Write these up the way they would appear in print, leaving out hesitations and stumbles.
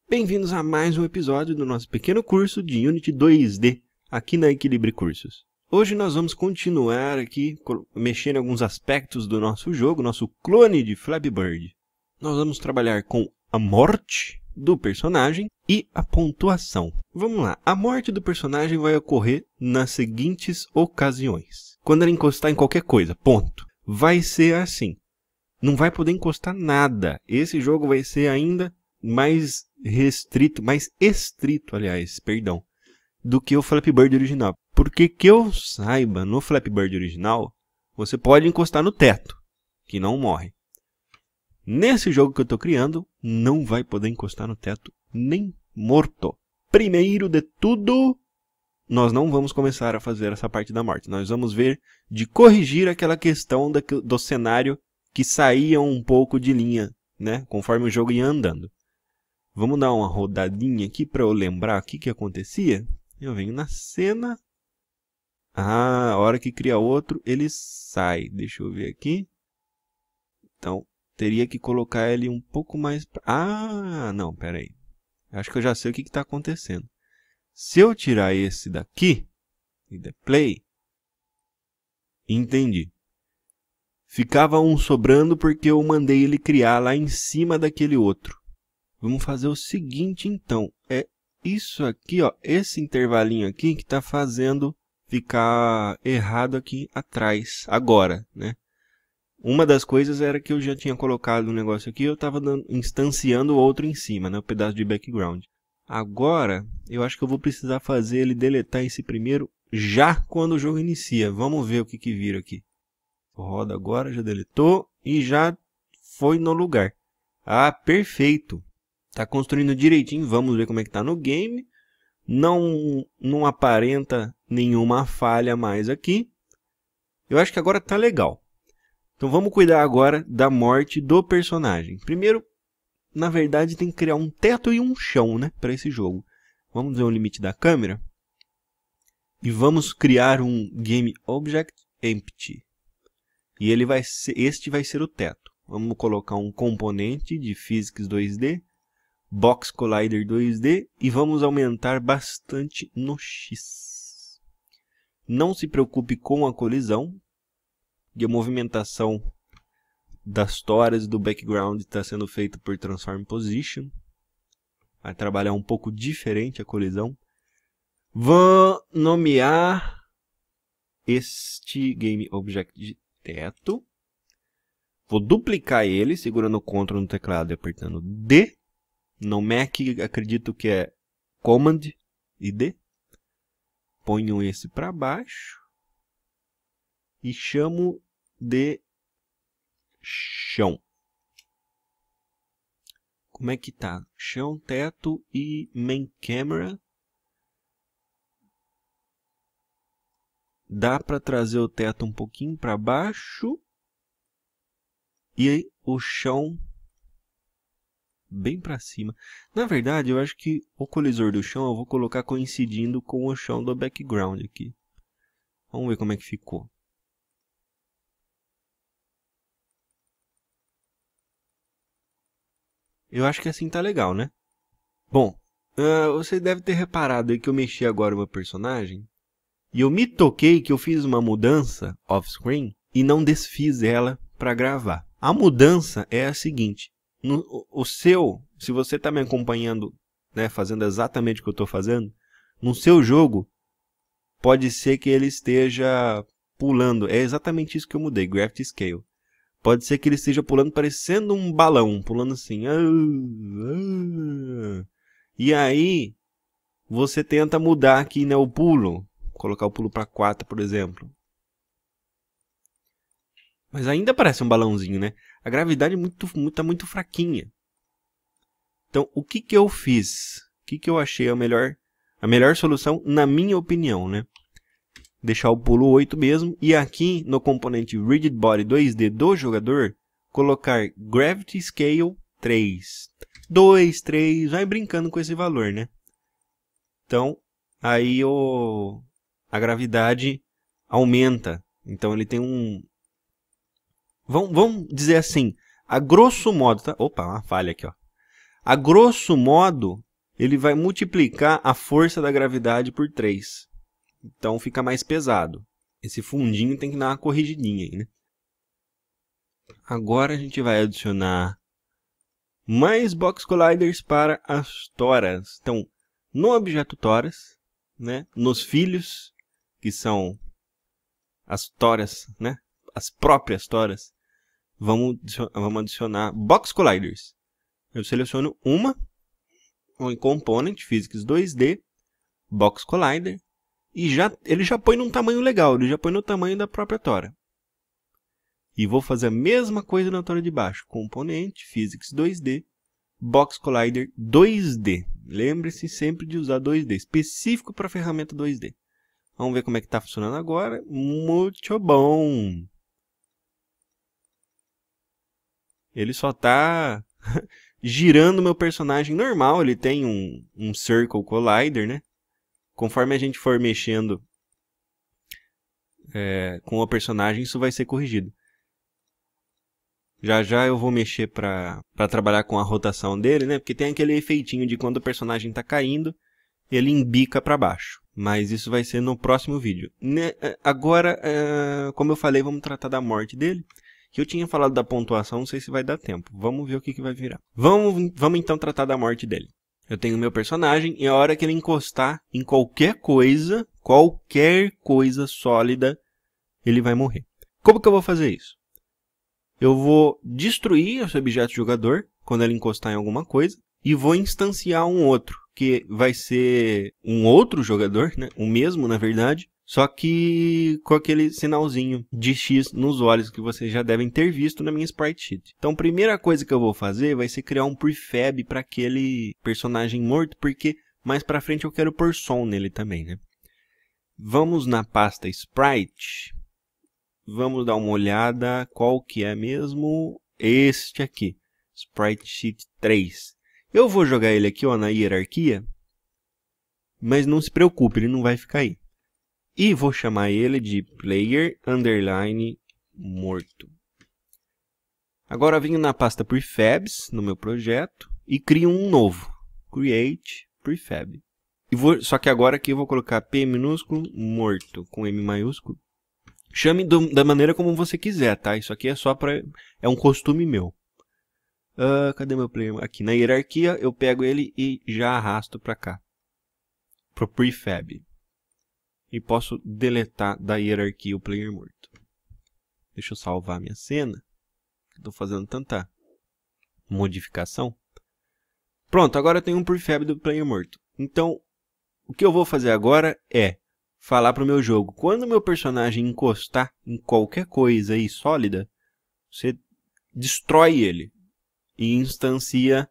Bem-vindos a mais um episódio do nosso pequeno curso de Unity 2D, aqui na Equilibre Cursos. Hoje nós vamos continuar aqui, mexendo em alguns aspectos do nosso jogo, nosso clone de Flappy Bird. Nós vamos trabalhar com a morte do personagem e a pontuação. Vamos lá, a morte do personagem vai ocorrer nas seguintes ocasiões. Quando ele encostar em qualquer coisa, ponto. Vai ser assim. Não vai poder encostar nada. Esse jogo vai ser ainda mais restrito, mais estrito, aliás, perdão, do que o Flappy Bird original. Porque que eu saiba, no Flappy Bird original, você pode encostar no teto, que não morre. Nesse jogo que eu estou criando, não vai poder encostar no teto nem morto. Primeiro de tudo, nós não vamos começar a fazer essa parte da morte. Nós vamos ver de corrigir aquela questão do cenário que saía um pouco de linha, né, conforme o jogo ia andando. Vamos dar uma rodadinha aqui para eu lembrar o que acontecia. Eu venho na cena. A hora que cria outro, ele sai. Deixa eu ver aqui. Então, teria que colocar ele um pouco mais... não, pera aí. Acho que eu já sei o que está acontecendo. Se eu tirar esse daqui, e der play, entendi. Ficava um sobrando porque eu mandei ele criar lá em cima daquele outro. Vamos fazer o seguinte, então. É isso aqui, ó. Esse intervalinho aqui que está fazendo ficar errado aqui atrás. Agora, né? Uma das coisas era que eu já tinha colocado um negócio aqui. Eu estava instanciando o outro em cima, né? O pedaço de background. Agora, eu acho que eu vou precisar fazer ele deletar esse primeiro já quando o jogo inicia. Vamos ver o que vira aqui. Roda agora, já deletou e já foi no lugar. Ah, perfeito. Tá construindo direitinho, vamos ver como é que tá no game. Não aparenta nenhuma falha mais aqui. Eu acho que agora tá legal. Então vamos cuidar agora da morte do personagem. Primeiro, na verdade, tem que criar um teto e um chão, né, para esse jogo. Vamos ver o limite da câmera. E vamos criar um Game Object Empty. E ele vai ser, este vai ser o teto. Vamos colocar um componente de Physics 2D. Box Collider 2D e vamos aumentar bastante no X. Não se preocupe com a colisão e a movimentação das toras do background está sendo feita por Transform Position. Vai trabalhar um pouco diferente a colisão. Vou nomear este Game Object de teto. Vou duplicar ele segurando o Ctrl no teclado e apertando D. No Mac, acredito que é Command e D. Ponho esse para baixo. E chamo de chão. Como é que tá? Chão, teto e main camera. Dá para trazer o teto um pouquinho para baixo. E o chão bem para cima. Na verdade, eu acho que o colisor do chão eu vou colocar coincidindo com o chão do background aqui. Vamos ver como é que ficou. Eu acho que assim tá legal, né? Bom, você deve ter reparado aí que eu mexi agora o meu personagem. E eu me toquei que eu fiz uma mudança off-screen e não desfiz ela para gravar. A mudança é a seguinte. Se você está me acompanhando, né, fazendo exatamente o que eu estou fazendo, no seu jogo, pode ser que ele esteja pulando. É exatamente isso que eu mudei, Gravity Scale. Pode ser que ele esteja pulando parecendo um balão, pulando assim. E aí, você tenta mudar aqui, né, o pulo. Colocar o pulo para 4, por exemplo. Mas ainda parece um balãozinho, né? A gravidade tá muito fraquinha. Então, o que eu fiz? O que eu achei a melhor solução, na minha opinião, né? Deixar o pulo 8 mesmo. E aqui, no componente Rigid Body 2D do jogador, colocar Gravity Scale 3. 2, 3, vai brincando com esse valor, né? Então, aí a gravidade aumenta. Então, ele tem um... Vamos dizer assim, a grosso modo, tá? Opa, uma falha aqui, ó. A grosso modo, ele vai multiplicar a força da gravidade por 3. Então fica mais pesado. Esse fundinho tem que dar uma corrigidinha aí, né? Agora a gente vai adicionar mais Box Colliders para as toras. Então, no objeto toras, né, nos filhos, que são as toras, né, as próprias toras, vamos adicionar Box Colliders. Eu seleciono um Component, Physics 2D, Box Collider, e ele já põe num tamanho legal, ele já põe no tamanho da própria tora. E vou fazer a mesma coisa na tora de baixo, Component, Physics 2D, Box Collider 2D. Lembre-se sempre de usar 2D, específico para a ferramenta 2D. Vamos ver como é que está funcionando agora. Muito bom! Ele só está girando meu personagem normal. Ele tem um Circle Collider, né? Conforme a gente for mexendo com o personagem, isso vai ser corrigido. Já já eu vou mexer para trabalhar com a rotação dele, né? Porque tem aquele efeitinho de quando o personagem está caindo, ele embica para baixo. Mas isso vai ser no próximo vídeo. Agora, como eu falei, vamos tratar da morte dele. Que eu tinha falado da pontuação, não sei se vai dar tempo. Vamos ver o que vai virar. Vamos então tratar da morte dele. Eu tenho o meu personagem e a hora que ele encostar em qualquer coisa sólida, ele vai morrer. Como que eu vou fazer isso? Eu vou destruir esse objeto jogador quando ele encostar em alguma coisa e vou instanciar um outro, que vai ser um outro jogador, né? O mesmo, na verdade, só que com aquele sinalzinho de X nos olhos que vocês já devem ter visto na minha sprite sheet. Então, a primeira coisa que eu vou fazer vai ser criar um prefab para aquele personagem morto, porque mais para frente eu quero pôr som nele também, né? Vamos na pasta Sprite. Vamos dar uma olhada qual que é mesmo este aqui, Sprite Sheet 3. Eu vou jogar ele aqui, ó, na hierarquia, mas não se preocupe, ele não vai ficar aí. E vou chamar ele de Player Underline Morto. Agora venho na pasta Prefabs, no meu projeto, e crio um novo, Create Prefab. Só que agora aqui eu vou colocar P minúsculo, morto, com M maiúsculo. Chame da maneira como você quiser, tá? Isso aqui é só é um costume meu. Cadê meu player? Aqui na hierarquia eu pego ele e já arrasto para cá. Pro prefab. E posso deletar da hierarquia o player morto. Deixa eu salvar a minha cena. Estou fazendo tanta modificação. Pronto, agora eu tenho um prefab do player morto. Então, o que eu vou fazer agora é falar para o meu jogo, quando o meu personagem encostar em qualquer coisa aí sólida, você destrói ele e instancia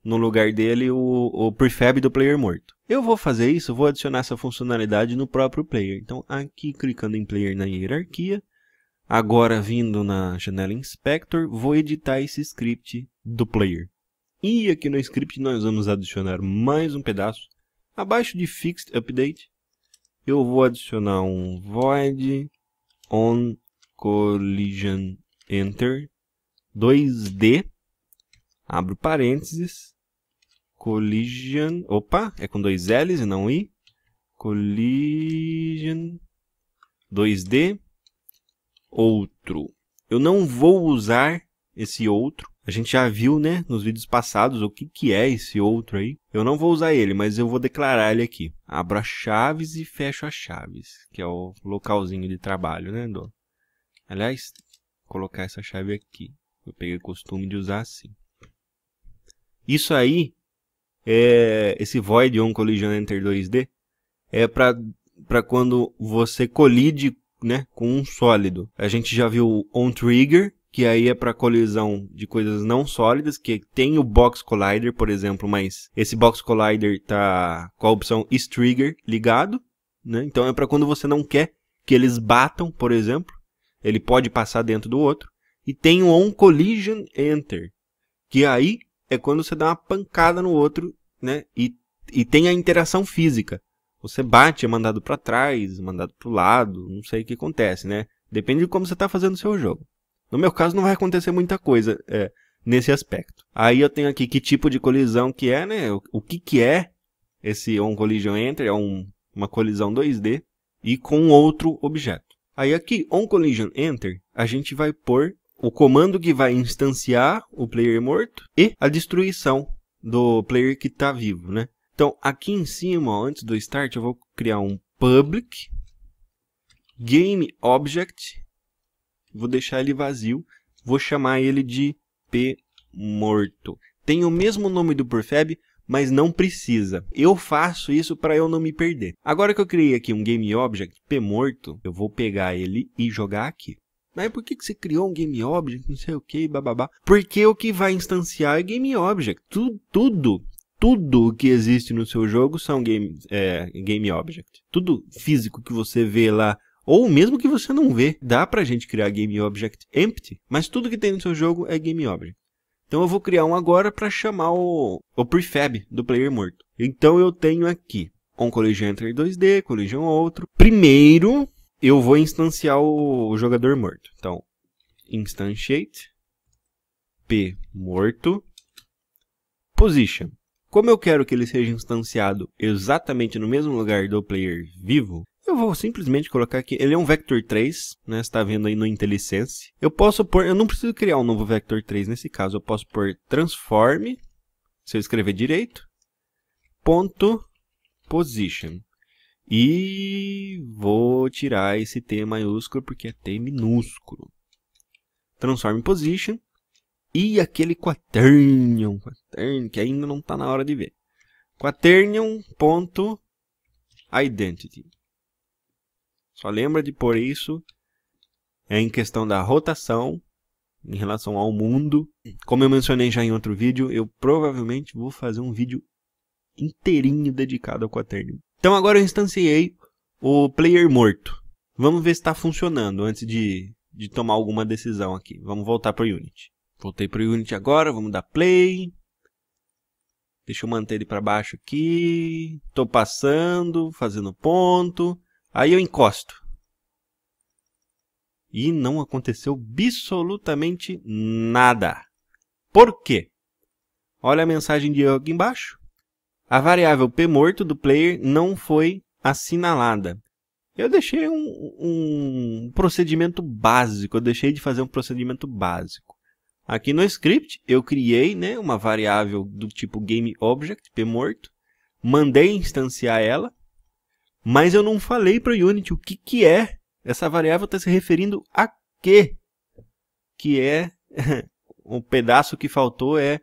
no lugar dele o prefab do player morto. Eu vou fazer isso, vou adicionar essa funcionalidade no próprio player. Então aqui clicando em player na hierarquia, agora vindo na janela Inspector, vou editar esse script do player. E aqui no script nós vamos adicionar mais um pedaço. Abaixo de Fixed Update, eu vou adicionar um void on collision enter 2D, abro parênteses, collision, opa, é com 2 L's e não I, collision 2D, outro. Eu não vou usar esse outro. A gente já viu, né, nos vídeos passados o que é esse outro aí. Eu não vou usar ele, mas eu vou declarar ele aqui. Abro as chaves e fecho as chaves, que é o localzinho de trabalho, né, Aliás, vou colocar essa chave aqui. Eu peguei o costume de usar assim. Isso aí, esse void on collision enter 2D, é para quando você colide, né, com um sólido. A gente já viu o on trigger, que aí é para colisão de coisas não sólidas, que tem o Box Collider, por exemplo, mas esse Box Collider está com a opção is trigger ligado, né? Então é para quando você não quer que eles batam, por exemplo, ele pode passar dentro do outro. E tem o on collision enter, que aí é quando você dá uma pancada no outro, né? E tem a interação física. Você bate, é mandado para trás, mandado para o lado, não sei o que acontece, né? Depende de como você está fazendo o seu jogo. No meu caso não vai acontecer muita coisa. nesse aspecto. Aí eu tenho aqui que tipo de colisão que é, né? O que é esse OnCollisionEnter, é uma colisão 2D e com outro objeto. Aí aqui, OnCollisionEnter, a gente vai pôr o comando que vai instanciar o player morto e a destruição do player que está vivo, né? Então, aqui em cima, ó, antes do start, eu vou criar um public GameObject. Vou deixar ele vazio. Vou chamar ele de pmorto. Tem o mesmo nome do prefab, mas não precisa. Eu faço isso para eu não me perder. Agora que eu criei aqui um GameObject pmorto, eu vou pegar ele e jogar aqui. Mas por que você criou um GameObject, não sei o que, bababá? Porque o que vai instanciar é GameObject. Tudo que existe no seu jogo são GameObject. Tudo físico que você vê lá, ou mesmo que você não vê, dá pra gente criar GameObject empty, mas tudo que tem no seu jogo é GameObject. Então eu vou criar um agora para chamar o prefab do player morto. Então eu tenho aqui OnCollisionEnter 2D, collision outro. Primeiro eu vou instanciar o jogador morto. Então, instantiate pmorto position. Como eu quero que ele seja instanciado exatamente no mesmo lugar do player vivo, eu vou simplesmente colocar aqui, ele é um vector 3, né? Você está vendo aí no IntelliSense. Eu posso pôr, eu não preciso criar um novo vector 3 nesse caso, eu posso pôr transform, se eu escrever direito, ponto position. E vou tirar esse T maiúsculo porque é T minúsculo. Transform position. E aquele quaternion, que ainda não está na hora de ver. Quaternion.identity. Só lembra de pôr isso em questão da rotação em relação ao mundo. Como eu mencionei já em outro vídeo, eu provavelmente vou fazer um vídeo inteirinho dedicado ao quaternion. Então agora eu instanciei o player morto. Vamos ver se está funcionando antes de tomar alguma decisão aqui. Vamos voltar para o Unity. Voltei para o Unity agora, vamos dar play. Deixa eu manter ele para baixo aqui. Estou passando, fazendo ponto. Aí eu encosto. E não aconteceu absolutamente nada. Por quê? Olha a mensagem de erro aqui embaixo. A variável pmorto do player não foi assinalada. Eu deixei um procedimento básico. Eu deixei de fazer um procedimento básico. Aqui no script, eu criei, né, uma variável do tipo GameObject, pmorto. Mandei instanciar ela. Mas eu não falei para o Unity o que é. Essa variável está se referindo a quê? Que é, um pedaço que faltou é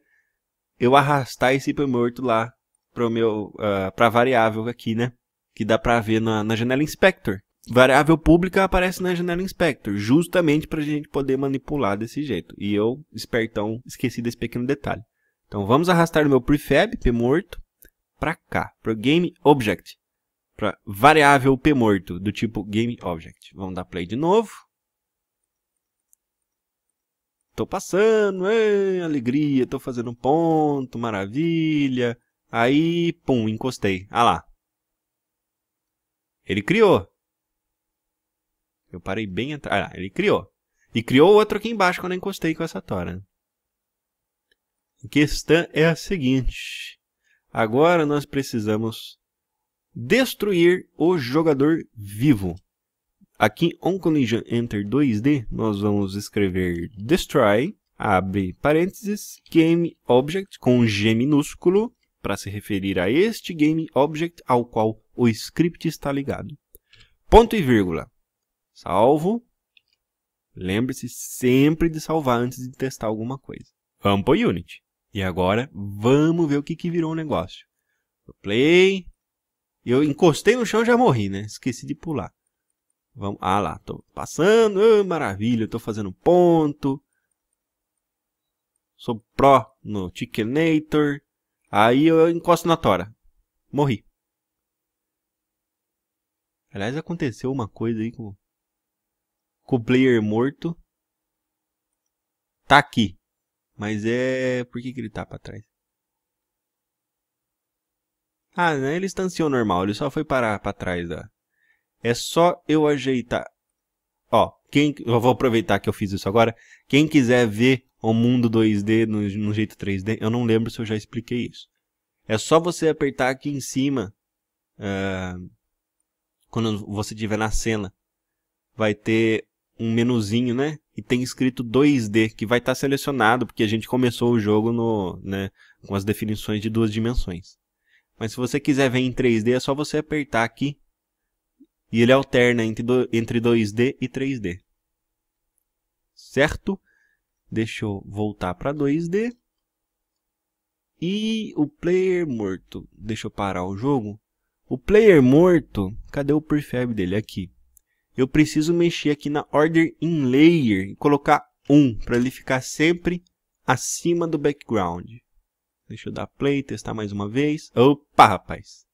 eu arrastar esse pmorto lá para a variável aqui, né? Que dá para ver na janela Inspector. Variável pública aparece na janela Inspector, justamente para a gente poder manipular desse jeito. E eu, espertão, esqueci desse pequeno detalhe. Então vamos arrastar o meu prefab, pmorto, para cá, para o GameObject. Para variável pmorto do tipo GameObject. Vamos dar play de novo. Estou passando, alegria, estou fazendo um ponto, maravilha. Aí, pum, encostei. Ah lá. Ele criou. Eu parei bem atrás. Ah, ele criou. E criou outro aqui embaixo quando eu encostei com essa tora. A questão é a seguinte. Agora nós precisamos destruir o jogador vivo. Aqui, OnCollisionEnter 2D, nós vamos escrever destroy, abre parênteses, GameObject com G minúsculo, para se referir a este GameObject ao qual o script está ligado. Ponto e vírgula. Salvo. Lembre-se sempre de salvar antes de testar alguma coisa. Vamos para o Unity. E agora, vamos ver o que virou o negócio. Play. Eu encostei no chão e já morri, né? Esqueci de pular. Vamos. Ah lá, tô passando. Maravilha, tô fazendo ponto. Sou pró no Chickenator. Aí eu encosto na tora. Morri. Aliás, aconteceu uma coisa aí com o player morto. Tá aqui. Mas é... Por que ele tá pra trás? Ah, né? Ele instanciou normal. Ele só foi parar pra trás. Ó. É só eu ajeitar. Ó, eu vou aproveitar que eu fiz isso agora. Quem quiser ver o mundo 2D no jeito 3D. Eu não lembro se eu já expliquei isso. É só você apertar aqui em cima, quando você estiver na cena, vai ter um menuzinho, né? E tem escrito 2D, que vai estar selecionado, porque a gente começou o jogo com as definições de 2 dimensões. Mas se você quiser ver em 3D, é só você apertar aqui, e ele alterna entre 2D e 3D. Certo? Deixa eu voltar para 2D. E o player morto. Deixa eu parar o jogo. O player morto, cadê o prefab dele? Aqui. Eu preciso mexer aqui na Order in Layer e colocar 1 para ele ficar sempre acima do background. Deixa eu dar play, testar mais uma vez. Opa, rapaz!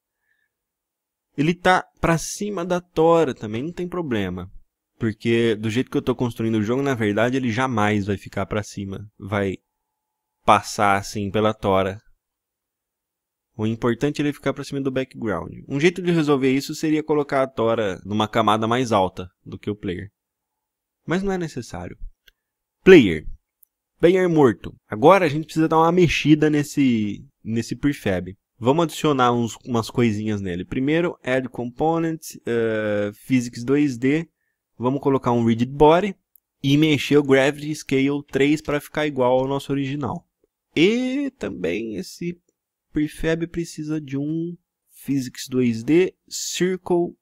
Ele tá para cima da tora também, não tem problema. Porque do jeito que eu estou construindo o jogo, na verdade, ele jamais vai ficar para cima. Vai passar assim pela tora. O importante é ele ficar para cima do background. Um jeito de resolver isso seria colocar a tora numa camada mais alta do que o player. Mas não é necessário. Player. Player morto. Agora a gente precisa dar uma mexida nesse prefab. Vamos adicionar umas coisinhas nele. Primeiro, Add Component, Physics 2D. Vamos colocar um Rigid Body e mexer o Gravity Scale 3 para ficar igual ao nosso original. E também esse prefab precisa de um Physics 2D Circle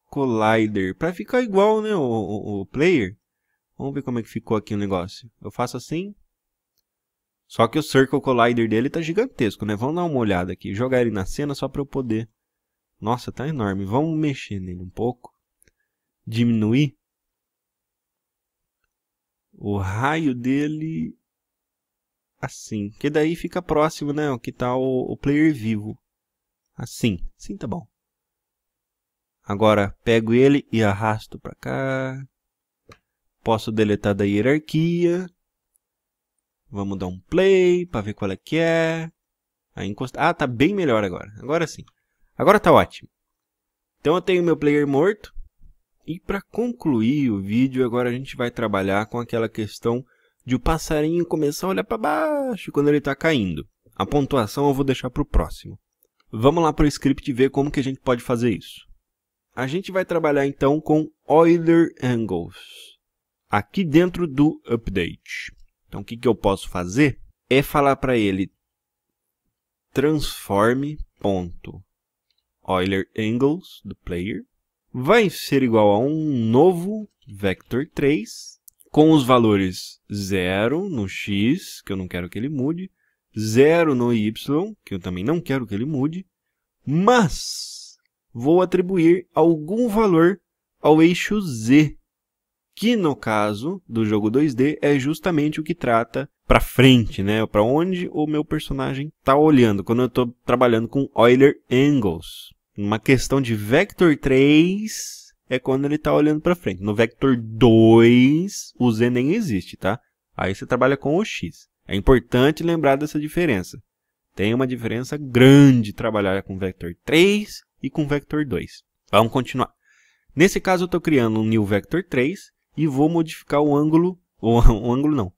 Collider para ficar igual, né, o player. Vamos ver como é que ficou aqui o negócio. Eu faço assim. Só que o Circle Collider dele tá gigantesco, né? Vamos dar uma olhada aqui. Jogar ele na cena só para eu poder. Nossa, tá enorme. Vamos mexer nele um pouco. Diminuir o raio dele assim, que daí fica próximo, né, o que tá o player vivo. Assim tá bom. Agora pego ele e arrasto para cá. Posso deletar da hierarquia. Vamos dar um play para ver qual é que é. Aí encosta. Ah, tá bem melhor agora. Agora sim. Agora tá ótimo. Então eu tenho meu player morto. E para concluir o vídeo, agora a gente vai trabalhar com aquela questão de o passarinho começar a olhar para baixo quando ele está caindo. A pontuação eu vou deixar para o próximo. Vamos lá para o script ver como que a gente pode fazer isso. A gente vai trabalhar então com Euler Angles, aqui dentro do update. Então o que eu posso fazer é falar para ele transform.Euler Angles do player vai ser igual a um novo vector 3 com os valores 0 no x, que eu não quero que ele mude, 0 no y, que eu também não quero que ele mude, mas vou atribuir algum valor ao eixo z, que no caso do jogo 2D é justamente o que trata para frente, né? Para onde o meu personagem está olhando quando eu estou trabalhando com Euler Angles. Uma questão de vector 3 é quando ele está olhando para frente. No vector 2, o z nem existe, tá? Aí você trabalha com o x. É importante lembrar dessa diferença. Tem uma diferença grande trabalhar com vector 3 e com vector 2. Vamos continuar. Nesse caso, eu estou criando um new vector 3 e vou modificar o ângulo. O ângulo não.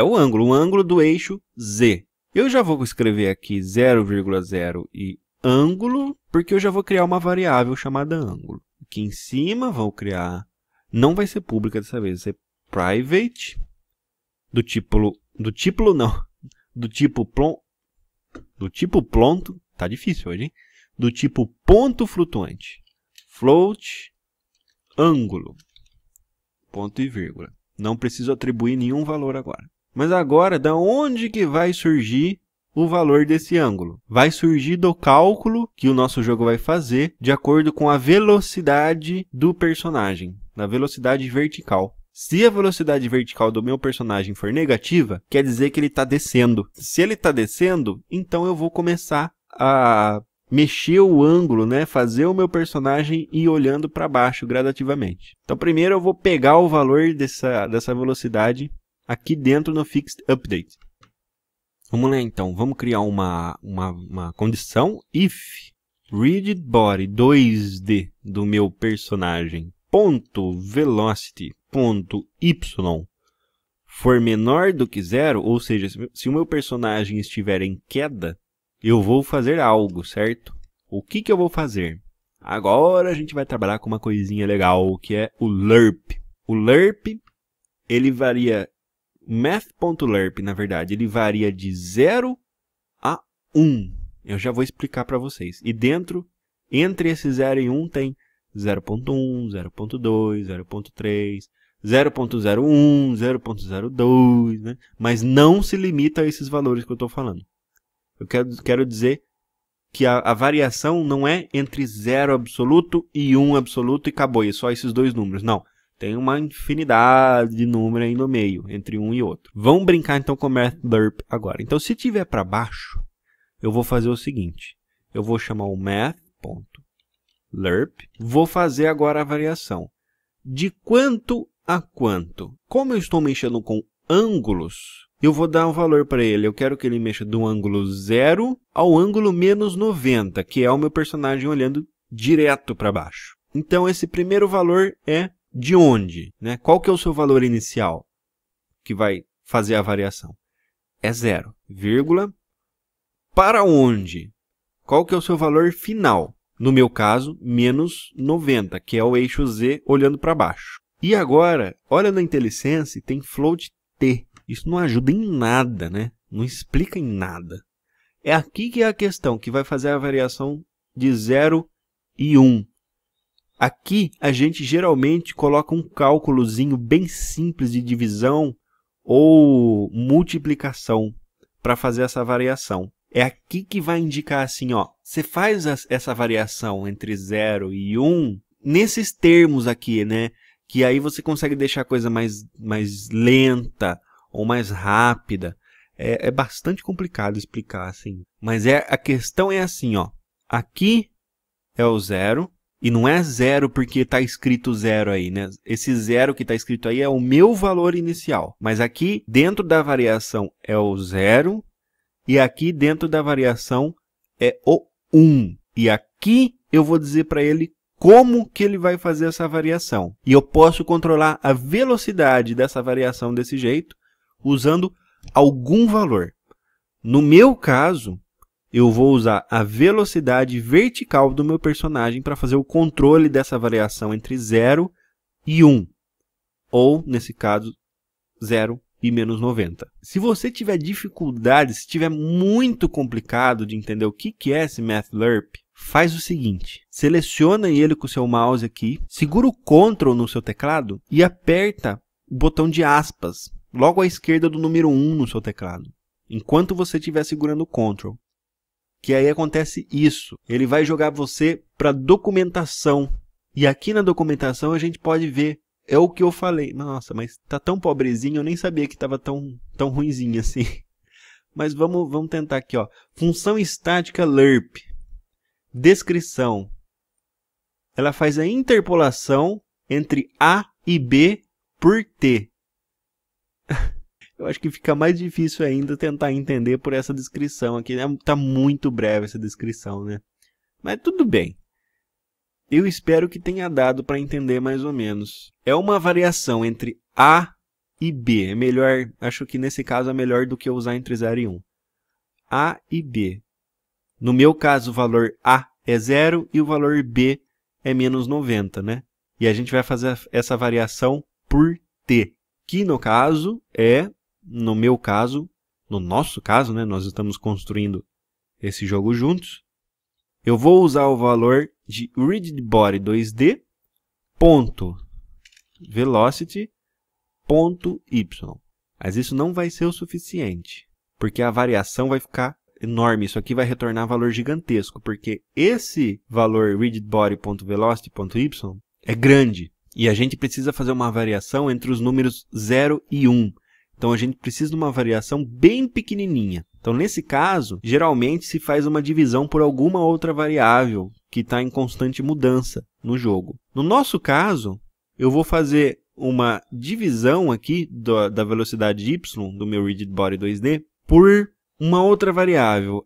O ângulo do eixo z. Eu já vou escrever aqui 0,0 e ângulo, porque eu já vou criar uma variável chamada ângulo. Aqui em cima vou criar, não vai ser pública dessa vez, vai ser private, do tipo pronto, tá difícil hoje, hein? Do tipo ponto flutuante, float, ângulo, ponto e vírgula. Não preciso atribuir nenhum valor agora. Mas agora, da onde que vai surgir o valor desse ângulo? Vai surgir do cálculo que o nosso jogo vai fazer de acordo com a velocidade do personagem, na velocidade vertical. Se a velocidade vertical do meu personagem for negativa, quer dizer que ele está descendo. Se ele está descendo, então eu vou começar a mexer o ângulo, né? Fazer o meu personagem ir olhando para baixo gradativamente. Então primeiro eu vou pegar o valor dessa velocidade aqui dentro no Fixed Update. Vamos lá então, vamos criar uma condição if rigid body 2D do meu personagem .velocity.y for menor do que 0, ou seja, se o meu personagem estiver em queda, eu vou fazer algo, certo? O que eu vou fazer? Agora a gente vai trabalhar com uma coisinha legal, que é o lerp. O lerp, ele varia, math.lerp, na verdade, ele varia de 0 a 1. Eu já vou explicar para vocês. E entre esse 0 e 1 tem 0.1, 0.2, 0.3, 0.01, 0.02, né? Mas não se limita a esses valores que eu estou falando. Eu quero dizer que a variação não é entre 0 absoluto e 1 absoluto e acabou, é só esses dois números. Não, tem uma infinidade de números aí no meio, entre um e outro. Vamos brincar então com o math.lerp agora. Então, se tiver para baixo, eu vou fazer o seguinte. Eu vou chamar o math.lerp. Vou fazer agora a variação. De quanto a quanto? Como eu estou mexendo com ângulos, eu vou dar um valor para ele. Eu quero que ele mexa do ângulo 0 ao ângulo menos 90, que é o meu personagem olhando direto para baixo. Então, esse primeiro valor é de onde? Né? Qual que é o seu valor inicial que vai fazer a variação? É 0, vírgula. Para onde? Qual que é o seu valor final? No meu caso, menos 90, que é o eixo Z olhando para baixo. E agora, olha na IntelliSense, tem float t. Isso não ajuda em nada, né? Não explica em nada. É aqui que é a questão, que vai fazer a variação de 0 e 1. Aqui, a gente geralmente coloca um cálculozinho bem simples de divisão ou multiplicação para fazer essa variação. É aqui que vai indicar assim, ó, você faz essa variação entre 0 e 1 nesses termos aqui, né? Que aí você consegue deixar a coisa mais lenta ou mais rápida. É bastante complicado explicar assim. Mas a questão é assim, ó. Aqui é o 0. E não é 0 porque está escrito 0 aí, né? Esse 0 que está escrito aí é o meu valor inicial. Mas aqui, dentro da variação, é o 0. E aqui, dentro da variação, é o 1. E aqui, eu vou dizer para ele como que ele vai fazer essa variação. E eu posso controlar a velocidade dessa variação desse jeito, usando algum valor. No meu caso, eu vou usar a velocidade vertical do meu personagem para fazer o controle dessa variação entre 0 e 1. Ou, nesse caso, 0 e menos 90. Se você tiver dificuldade, se tiver muito complicado de entender o que é esse math.lerp, faz o seguinte. Seleciona ele com o seu mouse aqui, segura o Ctrl no seu teclado e aperta o botão de aspas, logo à esquerda do número 1 no seu teclado, enquanto você estiver segurando o Ctrl. Que aí acontece isso. Ele vai jogar você para documentação. E aqui na documentação a gente pode ver. É o que eu falei. Nossa, mas tá tão pobrezinho, eu nem sabia que estava tão ruinzinho assim. Mas vamos tentar aqui, ó. Função estática lerp. Descrição. Ela faz a interpolação entre A e B por T. Eu acho que fica mais difícil ainda tentar entender por essa descrição aqui. Tá muito breve essa descrição, né? Mas tudo bem. Eu espero que tenha dado para entender mais ou menos. É uma variação entre A e B. É melhor, acho que nesse caso é melhor do que usar entre 0 e 1. A e B. No meu caso, o valor A é 0 e o valor B é menos 90, né? E a gente vai fazer essa variação por T, que no caso é, no meu caso, no nosso caso, né? Nós estamos construindo esse jogo juntos. Eu vou usar o valor de rigidBody 2D ponto velocity ponto y. Mas isso não vai ser o suficiente, porque a variação vai ficar enorme. Isso aqui vai retornar valor gigantesco, porque esse valor rigidBody.velocity.y é grande. E a gente precisa fazer uma variação entre os números 0 e 1. Então, a gente precisa de uma variação bem pequenininha. Então, nesse caso, geralmente se faz uma divisão por alguma outra variável que está em constante mudança no jogo. No nosso caso, eu vou fazer uma divisão aqui da velocidade y do meu rigidBody 2D por uma outra variável.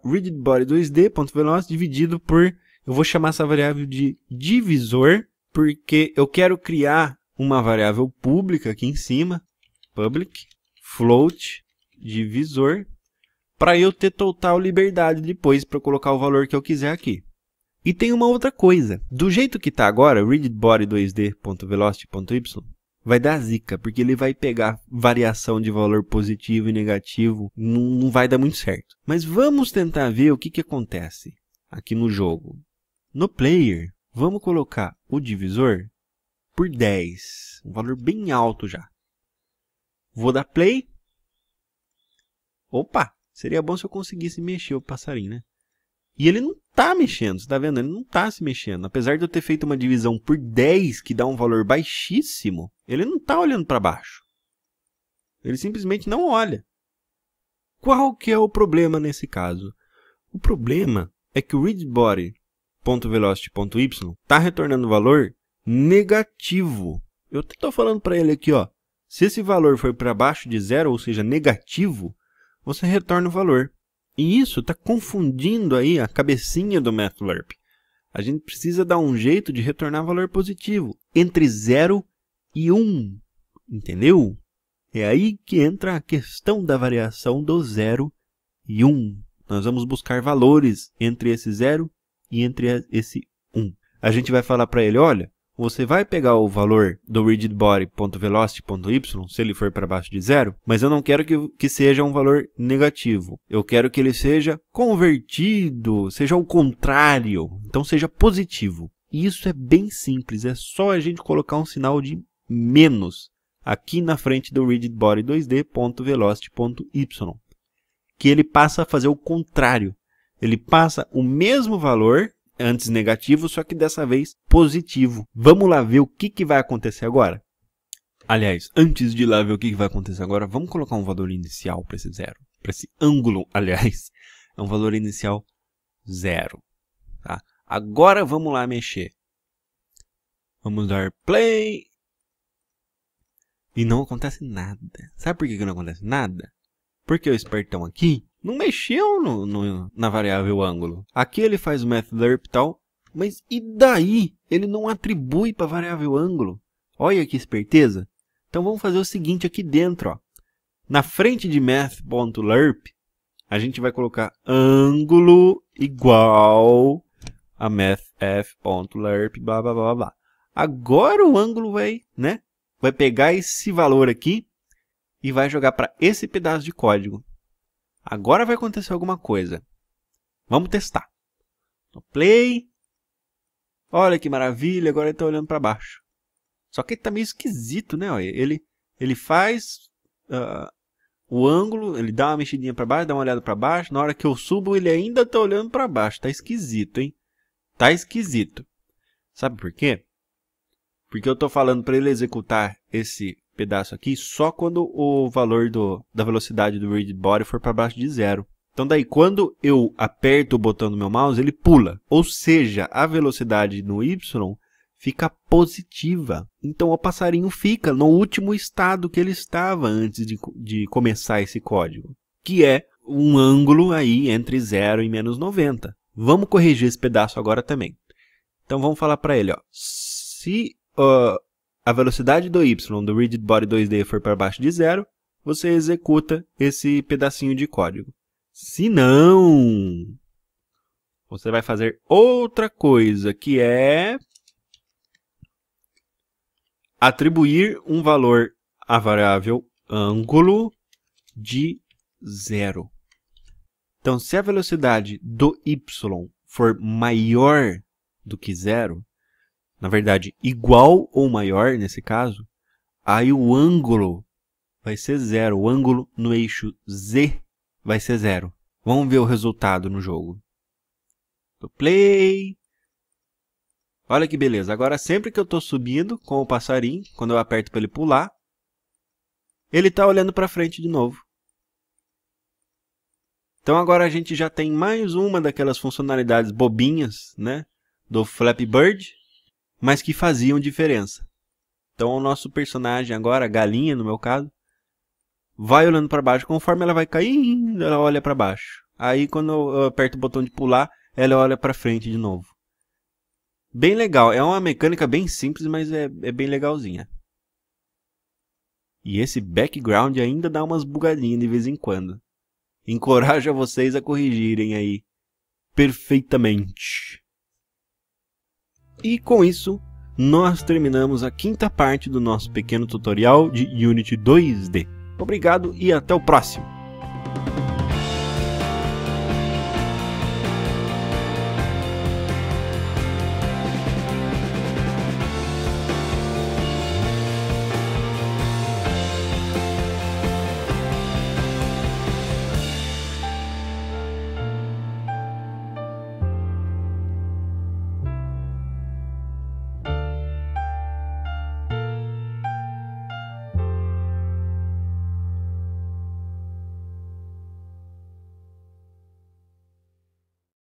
rigidBody 2D.velocity dividido por... Eu vou chamar essa variável de divisor, porque eu quero criar uma variável pública aqui em cima, public float divisor, para eu ter total liberdade depois para colocar o valor que eu quiser aqui. E tem uma outra coisa. Do jeito que está agora, rigidbody2d.velocity.y vai dar zica, porque ele vai pegar variação de valor positivo e negativo, não vai dar muito certo. Mas vamos tentar ver o que acontece aqui no jogo. No player, vamos colocar o divisor por 10, um valor bem alto já. Vou dar play. Opa, seria bom se eu conseguisse mexer o passarinho, né? E ele não está mexendo, você está vendo? Ele não está se mexendo. Apesar de eu ter feito uma divisão por 10, que dá um valor baixíssimo, ele não está olhando para baixo. Ele simplesmente não olha. Qual que é o problema nesse caso? O problema é que o rigidbody.velocity.y está retornando valor negativo. Eu estou falando para ele aqui, ó, se esse valor for para baixo de 0, ou seja, negativo, você retorna o valor. E isso está confundindo aí a cabecinha do MathLerp. A gente precisa dar um jeito de retornar valor positivo entre 0 e 1. Entendeu? É aí que entra a questão da variação do 0 e 1. Nós vamos buscar valores entre esse 0 e entre esse 1. A gente vai falar para ele, olha, você vai pegar o valor do rigidbody.velocity.y, se ele for para baixo de 0, mas eu não quero que seja um valor negativo. Eu quero que ele seja convertido, seja o contrário, então seja positivo. E isso é bem simples, é só a gente colocar um sinal de menos aqui na frente do rigidbody2d.velocity.y, que ele passa a fazer o contrário. Ele passa o mesmo valor, antes negativo, só que dessa vez positivo. Vamos lá ver o que vai acontecer agora? Aliás, antes de lá ver o que vai acontecer agora, vamos colocar um valor inicial para esse 0. Para esse ângulo, aliás, é um valor inicial 0. Tá? Agora vamos lá mexer. Vamos dar play. E não acontece nada. Sabe por que não acontece nada? Porque o espertão aqui não mexeu na variável ângulo. Aqui ele faz o MathLerp e tal, mas e daí? Ele não atribui para a variável ângulo. Olha que esperteza. Então vamos fazer o seguinte aqui dentro. Ó. Na frente de math.lerp, a gente vai colocar ângulo igual a mathf.lerp, blá, blá, blá, blá. Agora o ângulo vai pegar esse valor aqui e vai jogar para esse pedaço de código. Agora vai acontecer alguma coisa. Vamos testar. Play. Olha que maravilha, agora ele está olhando para baixo. Só que ele está meio esquisito, né? Ele faz o ângulo, ele dá uma mexidinha para baixo, dá uma olhada para baixo. Na hora que eu subo, ele ainda está olhando para baixo. Está esquisito, hein? Está esquisito. Sabe por quê? Porque eu estou falando para ele executar esse pedaço aqui só quando o valor da velocidade do rigidbody for para baixo de 0. Então daí quando eu aperto o botão do meu mouse, ele pula. Ou seja, a velocidade no y fica positiva. Então o passarinho fica no último estado que ele estava antes de começar esse código, que é um ângulo aí entre 0 e menos 90. Vamos corrigir esse pedaço agora também. Então vamos falar para ele, ó, se a velocidade do y do rigidbody2d for para baixo de 0, você executa esse pedacinho de código. Se não, você vai fazer outra coisa, que é atribuir um valor à variável ângulo de 0. Então, se a velocidade do y for maior do que 0, na verdade, igual ou maior nesse caso, aí o ângulo vai ser 0. O ângulo no eixo Z vai ser 0. Vamos ver o resultado no jogo. Play. Olha que beleza. Agora, sempre que eu estou subindo com o passarinho, quando eu aperto para ele pular, ele está olhando para frente de novo. Então, agora a gente já tem mais uma daquelas funcionalidades bobinhas, né, do Flappy Bird, mas que faziam diferença. Então, o nosso personagem agora, a galinha no meu caso, vai olhando para baixo. Conforme ela vai caindo, ela olha para baixo. Aí, quando eu aperto o botão de pular, ela olha para frente de novo. Bem legal. É uma mecânica bem simples, mas é bem legalzinha. E esse background ainda dá umas bugadinhas de vez em quando. Encorajo a vocês a corrigirem aí perfeitamente. E com isso, nós terminamos a 5ª parte do nosso pequeno tutorial de Unity 2D. Obrigado e até o próximo!